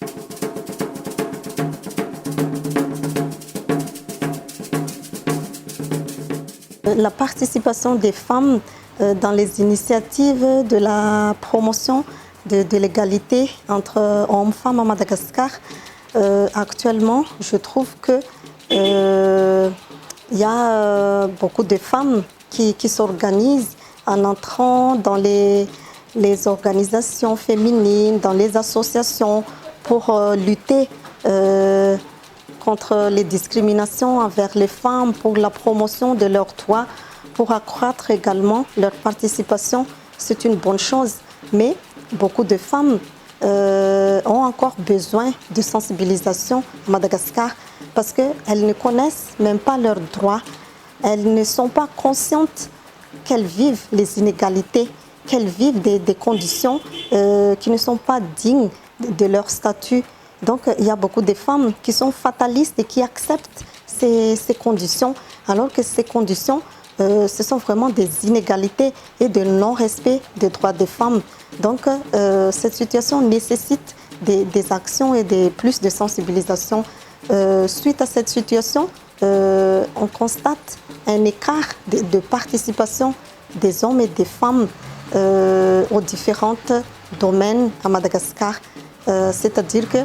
La participation des femmes dans les initiatives de la promotion de l'égalité entre hommes et femmes à Madagascar, actuellement, je trouve que y a beaucoup de femmes qui s'organisent en entrant dans les organisations féminines, dans les associations pour lutter contre les discriminations envers les femmes, pour la promotion de leurs droits, pour accroître également leur participation. C'est une bonne chose, mais beaucoup de femmes ont encore besoin de sensibilisation à Madagascar parce qu'elles ne connaissent même pas leurs droits. Elles ne sont pas conscientes qu'elles vivent les inégalités, qu'elles vivent des conditions qui ne sont pas dignes de leur statut. Donc il y a beaucoup de femmes qui sont fatalistes et qui acceptent ces conditions, alors que ces conditions, ce sont vraiment des inégalités et de non-respect des droits des femmes. Donc cette situation nécessite des actions et plus de sensibilisation. Suite à cette situation, on constate un écart de participation des hommes et des femmes aux différents domaines à Madagascar. C'est-à-dire que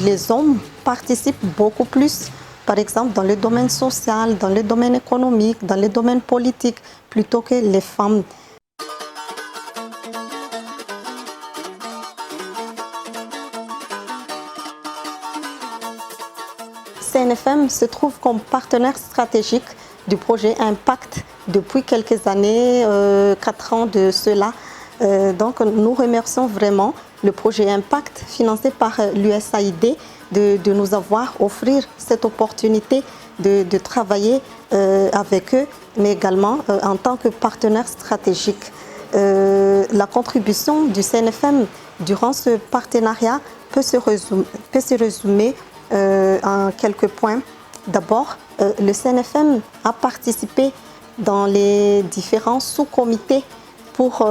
les hommes participent beaucoup plus, par exemple dans le domaine social, dans le domaine économique, dans le domaine politique, plutôt que les femmes. CNFM se trouve comme partenaire stratégique du projet Impact depuis quelques années, 4 ans de cela. Donc nous remercions vraiment le projet Impact financé par l'USAID de nous avoir offert cette opportunité de travailler avec eux, mais également en tant que partenaire stratégique. La contribution du CNFM durant ce partenariat peut se résumer en quelques points. D'abord, le CNFM a participé dans les différents sous-comités pour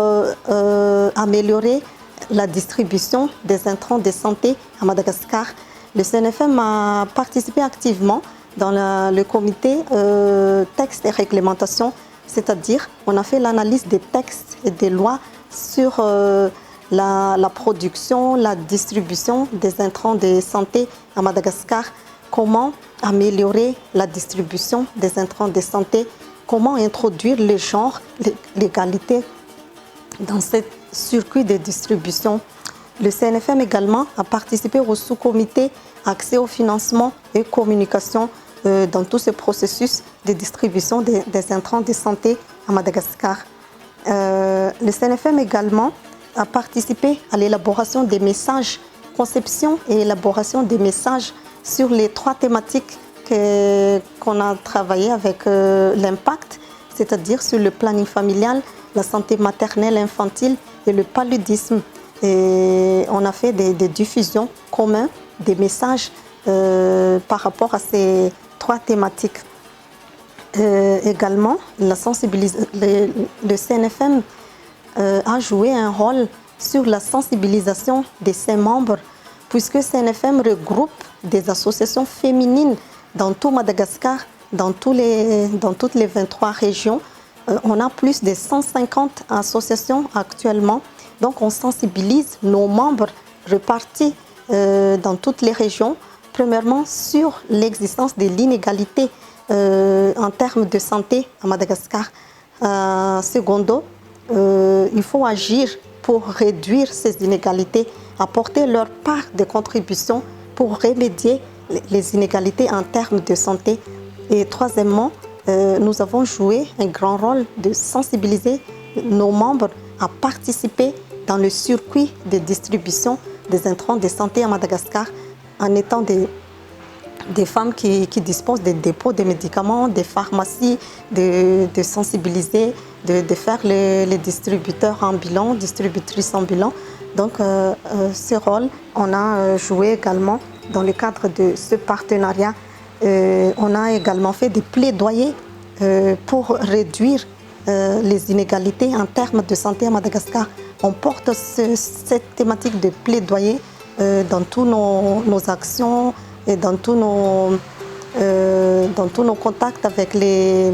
améliorer la distribution des intrants de santé à Madagascar. Le CNFM a participé activement dans le comité texte et réglementation, c'est-à-dire on a fait l'analyse des textes et des lois sur la production, la distribution des intrants de santé à Madagascar, comment améliorer la distribution des intrants de santé, comment introduire le genre, l'égalité dans ce circuit de distribution. Le CNFM également a participé au sous-comité accès au financement et communication dans tout ce processus de distribution des intrants de santé à Madagascar. Le CNFM également a participé à l'élaboration des messages, conception et élaboration des messages sur les 3 thématiques qu'on a travaillé avec l'impact, c'est-à-dire sur le planning familial, la santé maternelle infantile et le paludisme. Et on a fait des diffusions communes, des messages par rapport à ces 3 thématiques. Également, le CNFM a joué un rôle sur la sensibilisation de ses membres, puisque CNFM regroupe des associations féminines dans tout Madagascar, dans toutes les 23 régions. On a plus de 150 associations actuellement. Donc on sensibilise nos membres répartis dans toutes les régions, premièrement sur l'existence de l'inégalité en termes de santé à Madagascar. Secondo, il faut agir pour réduire ces inégalités, apporter leur part de contribution pour remédier les inégalités en termes de santé. Et troisièmement, nous avons joué un grand rôle de sensibiliser nos membres à participer dans le circuit de distribution des intrants de santé à Madagascar en étant des femmes qui disposent des dépôts de médicaments, des pharmacies, de sensibiliser, de faire les distributeurs ambulants, distributrices ambulants. Donc ce rôle, on a joué également dans le cadre de ce partenariat. On a également fait des plaidoyers pour réduire les inégalités en termes de santé à Madagascar. On porte cette thématique de plaidoyer dans tous nos actions et dans tous nos contacts avec les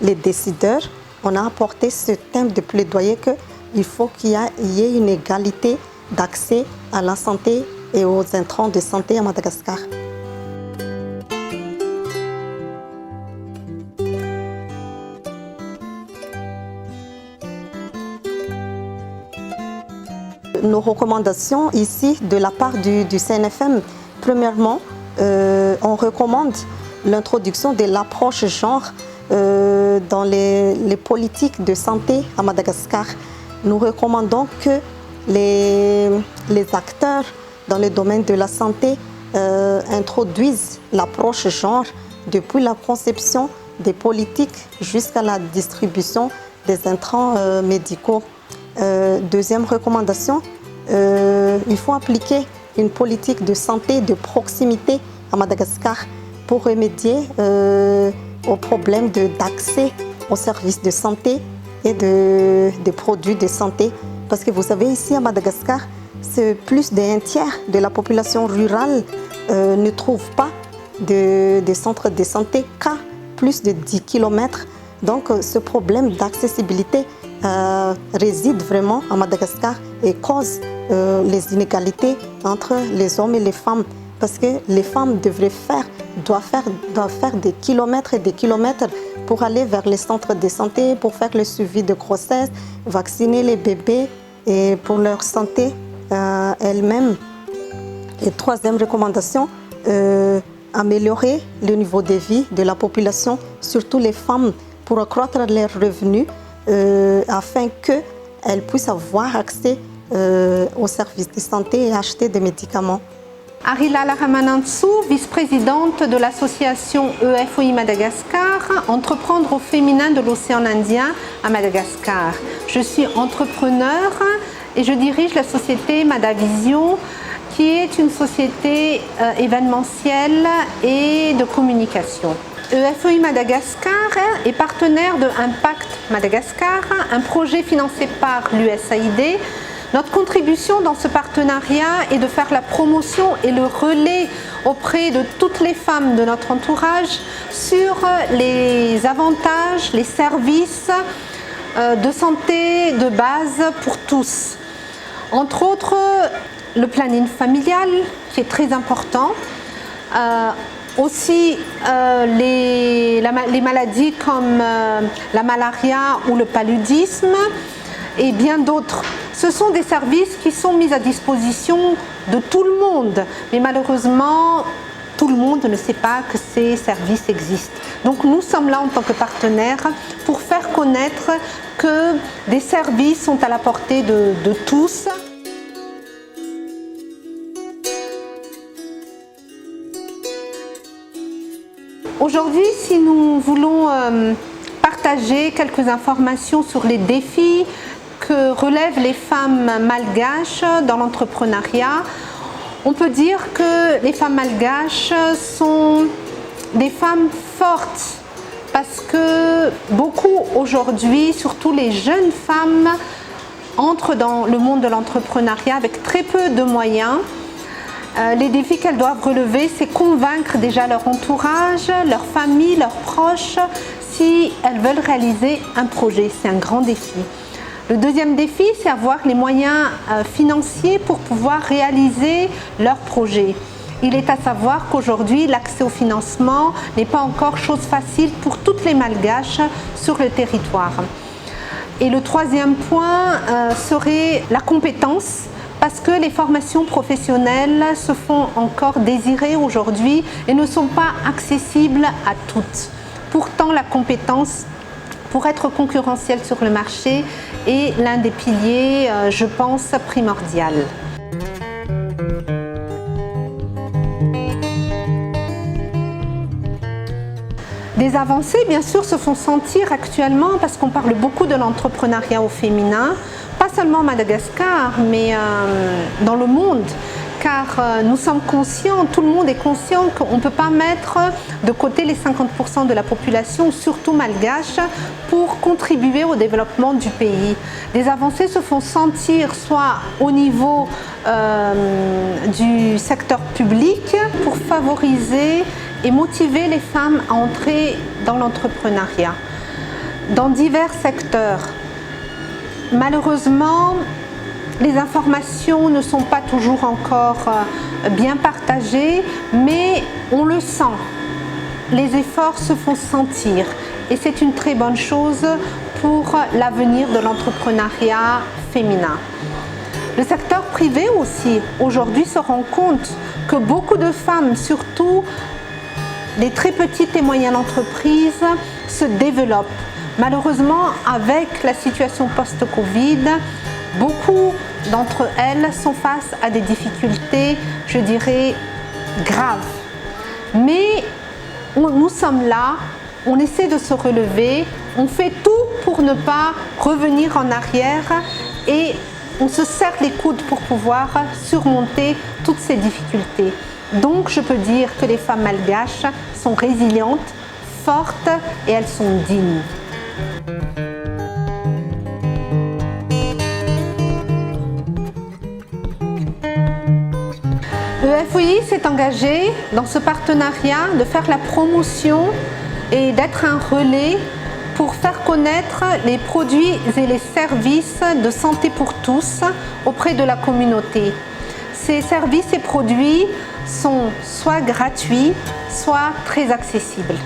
décideurs. On a apporté ce thème de plaidoyer qu'il faut qu'il y ait une égalité d'accès à la santé et aux intrants de santé à Madagascar. Nos recommandations ici de la part du CNFM, premièrement, on recommande l'introduction de l'approche genre dans les politiques de santé à Madagascar. Nous recommandons que les acteurs dans le domaine de la santé introduisent l'approche genre depuis la conception des politiques jusqu'à la distribution des intrants médicaux. Deuxième recommandation, il faut appliquer une politique de santé de proximité à Madagascar pour remédier aux problèmes d'accès aux services de santé et des produits de santé. Parce que vous savez, ici à Madagascar, c'est plus d'un tiers de la population rurale ne trouve pas des centres de santé qu'à plus de 10 km. Donc ce problème d'accessibilité réside vraiment à Madagascar et cause les inégalités entre les hommes et les femmes. Parce que les femmes doivent faire des kilomètres et des kilomètres pour aller vers les centres de santé, pour faire le suivi de grossesse, vacciner les bébés et pour leur santé elles-mêmes. Et troisième recommandation, améliorer le niveau de vie de la population, surtout les femmes, pour accroître leurs revenus afin qu'elles puissent avoir accès aux services de santé et acheter des médicaments. Arila Laramanantsou, vice-présidente de l'association EFOI Madagascar, entreprendre au féminin de l'océan Indien à Madagascar. Je suis entrepreneur et je dirige la société Madavision, qui est une société événementielle et de communication. EFOI Madagascar est partenaire de Impact Madagascar, un projet financé par l'USAID. Notre contribution dans ce partenariat est de faire la promotion et le relais auprès de toutes les femmes de notre entourage sur les avantages, les services de santé de base pour tous. Entre autres, le planning familial qui est très important. Aussi les maladies comme la malaria ou le paludisme et bien d'autres. Ce sont des services qui sont mis à disposition de tout le monde, mais malheureusement, tout le monde ne sait pas que ces services existent. Donc nous sommes là en tant que partenaires pour faire connaître que des services sont à la portée de tous. Aujourd'hui, si nous voulons partager quelques informations sur les défis que relèvent les femmes malgaches dans l'entrepreneuriat, on peut dire que les femmes malgaches sont des femmes fortes parce que beaucoup aujourd'hui, surtout les jeunes femmes, entrent dans le monde de l'entrepreneuriat avec très peu de moyens. Les défis qu'elles doivent relever, c'est convaincre déjà leur entourage, leur famille, leurs proches, si elles veulent réaliser un projet. C'est un grand défi. Le deuxième défi, c'est avoir les moyens financiers pour pouvoir réaliser leur projet. Il est à savoir qu'aujourd'hui, l'accès au financement n'est pas encore chose facile pour toutes les malgaches sur le territoire. Et le troisième point serait la compétence, parce que les formations professionnelles se font encore désirer aujourd'hui et ne sont pas accessibles à toutes. Pourtant, la compétence, pour être concurrentielle sur le marché, est l'un des piliers, je pense, primordial. Des avancées, bien sûr, se font sentir actuellement parce qu'on parle beaucoup de l'entrepreneuriat au féminin, pas seulement à Madagascar, mais dans le monde. car nous sommes conscients, tout le monde est conscient qu'on ne peut pas mettre de côté les 50% de la population, surtout malgache, pour contribuer au développement du pays. Des avancées se font sentir soit au niveau du secteur public pour favoriser et motiver les femmes à entrer dans l'entrepreneuriat, dans divers secteurs. Malheureusement, les informations ne sont pas toujours encore bien partagées, mais on le sent. Les efforts se font sentir et c'est une très bonne chose pour l'avenir de l'entrepreneuriat féminin. Le secteur privé aussi, aujourd'hui, se rend compte que beaucoup de femmes, surtout les très petites et moyennes entreprises, se développent. Malheureusement, avec la situation post-Covid, beaucoup d'entre elles sont face à des difficultés, je dirais, graves. Mais nous sommes là, on essaie de se relever, on fait tout pour ne pas revenir en arrière et on se serre les coudes pour pouvoir surmonter toutes ces difficultés. Donc je peux dire que les femmes malgaches sont résilientes, fortes et elles sont dignes. Le FOI s'est engagé dans ce partenariat de faire la promotion et d'être un relais pour faire connaître les produits et les services de santé pour tous auprès de la communauté. Ces services et produits sont soit gratuits, soit très accessibles.